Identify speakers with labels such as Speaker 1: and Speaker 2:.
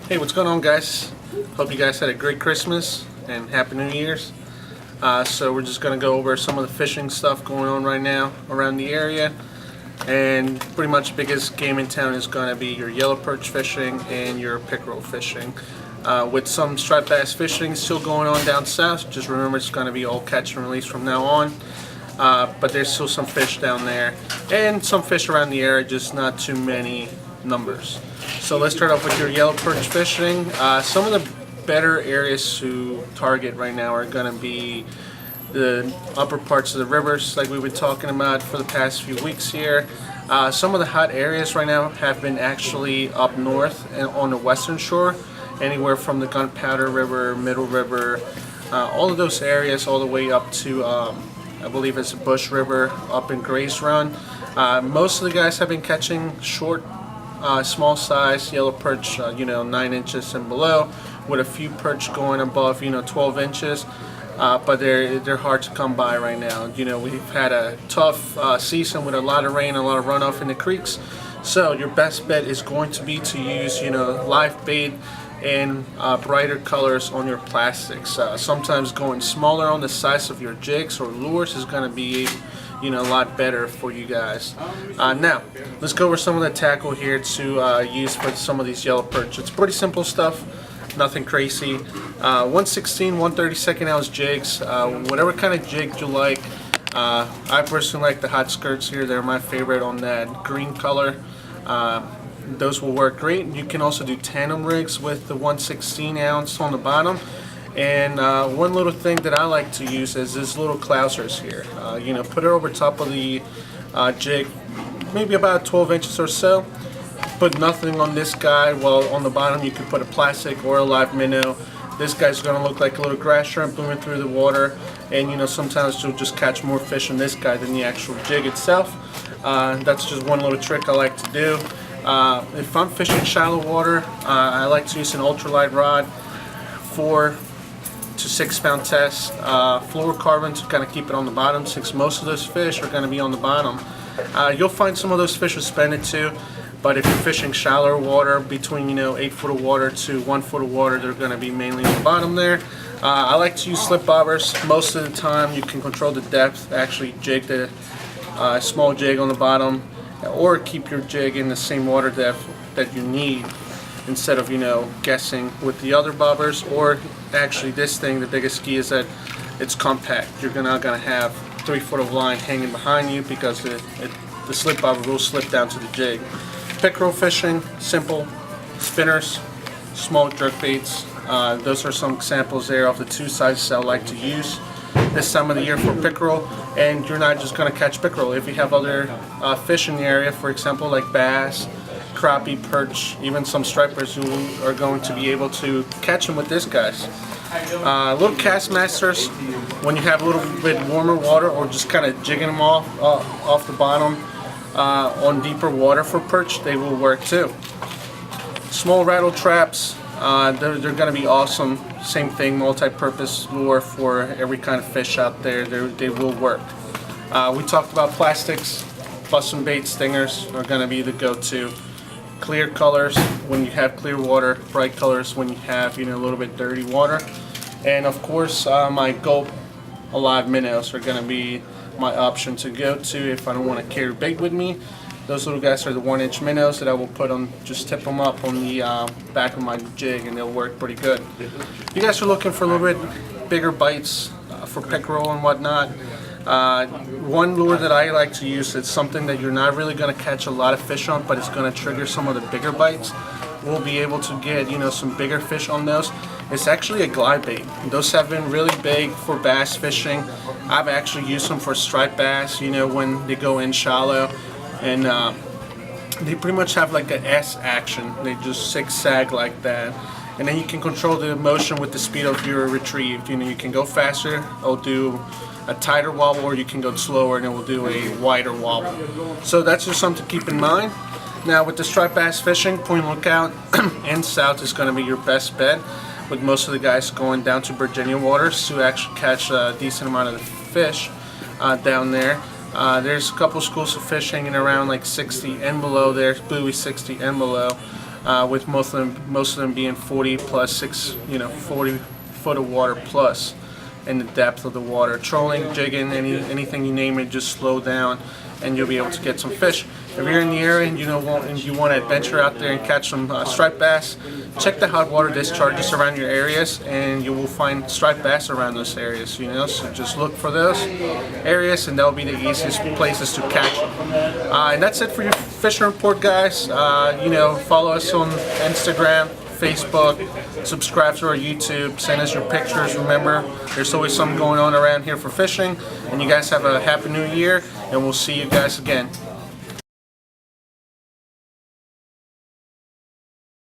Speaker 1: Hey, what's going on, guys? Hope you guys had a great Christmas and Happy New Year's. So we're just going to go over some of the fishing stuff going on right now around the area. And pretty much the biggest game in town is going to be your yellow perch fishing and your pickerel fishing. With some striped bass fishing still going on down south, just remember it's going to be all catch and release from now on. But there's still some fish down there and some fish around the area, just not too many numbers. So let's start off with your yellow perch fishing. Some of the better areas to target right now are going to be the upper parts of the rivers, like we've been talking about for the past few weeks here. Some of the hot areas right now have been actually up north and on the western shore, anywhere from the Gunpowder River, Middle River, all of those areas, all the way up to I believe it's the Bush River up in Gray's Run. Most of the guys have been catching short, small size yellow perch, 9 inches and below, with a few perch going above, 12 inches. But they're hard to come by right now. We've had a tough season with a lot of rain, a lot of runoff in the creeks. So your best bet is going to be to use, live bait and brighter colors on your plastics. Sometimes going smaller on the size of your jigs or lures is going to be a lot better for you guys. Now let's go over some of the tackle here to use for some of these yellow perch. It's pretty simple stuff, nothing crazy. 1/16, 1/32 ounce jigs, whatever kind of jig you like. I personally like the hot skirts here. They're my favorite on that green color. Those will work great. You can also do tandem rigs with the 1/16 ounce on the bottom. And one little thing that I like to use is this little clousers here. Put it over top of the jig, maybe about 12 inches or so. Put nothing on this guy. Well, on the bottom you can put a plastic or a live minnow. This guy's going to look like a little grass shrimp moving through the water. And sometimes you'll just catch more fish on this guy than the actual jig itself. That's just one little trick I like to do. If I'm fishing shallow water, I like to use an ultralight rod, 4 to 6 pound test, fluorocarbon to kind of keep it on the bottom, since most of those fish are going to be on the bottom. You'll find some of those fish suspended too, but if you're fishing shallower water, between 8 foot of water to 1 foot of water, they're going to be mainly on the bottom there. I like to use slip bobbers. Most of the time you can control the depth, actually jig the small jig on the bottom, or keep your jig in the same water depth that you need, instead of guessing with the other bobbers. Or actually, this thing, the biggest key is that it's compact. You're not gonna have 3 foot of line hanging behind you, because the slip bobber will slip down to the jig. Pickerel fishing, simple spinners, small jerk baits. Those are some examples there of the two sizes I like to use this time of the year for pickerel. And you're not just going to catch pickerel. If you have other fish in the area, for example, like bass, crappie, perch, even some stripers, who are going to be able to catch them with this guys. Little cast masters, when you have a little bit warmer water, or just kind of jigging them off the bottom on deeper water for perch, they will work too. Small rattle traps, they're going to be awesome. Same thing, multi-purpose lure for every kind of fish out there. They will work. We talked about plastics. Bust and bait stingers are going to be the go-to. Clear colors when you have clear water, bright colors when you have a little bit dirty water. And of course, my gulp alive minnows are going to be my option to go to if I don't want to carry bait with me. Those little guys are the 1-inch minnows that I will put on, just tip them up on the back of my jig, and they'll work pretty good. If you guys are looking for a little bit bigger bites for pickerel and whatnot, one lure that I like to use, it's something that you're not really going to catch a lot of fish on, but it's going to trigger some of the bigger bites. We'll be able to get some bigger fish on those. It's actually a glide bait. Those have been really big for bass fishing. I've actually used them for striped bass, when they go in shallow. And they pretty much have like an S action. They just zigzag like that, and then you can control the motion with the speed of your retrieve. You can go faster, it'll do a tighter wobble, or you can go slower and it will do a wider wobble. So that's just something to keep in mind. Now with the striped bass fishing, Point Lookout and south is going to be your best bet, with most of the guys going down to Virginia waters to actually catch a decent amount of the fish down there. There's a couple schools of fish hanging around like 60 and below there, buoy 60 and below. with most of them being 40 plus 40 foot of water plus in the depth of the water. Trolling, jigging, anything you name it, just slow down and you'll be able to get some fish. If you're in the area and you want to adventure out there and catch some striped bass, check the hot water discharges around your areas and you will find striped bass around those areas, so just look for those areas and that'll be the easiest places to catch them. And that's it for your fishing report, guys. Follow us on Instagram, Facebook, subscribe to our YouTube, send us your pictures. Remember, there's always something going on around here for fishing, and you guys have a happy new year, and we'll see you guys again.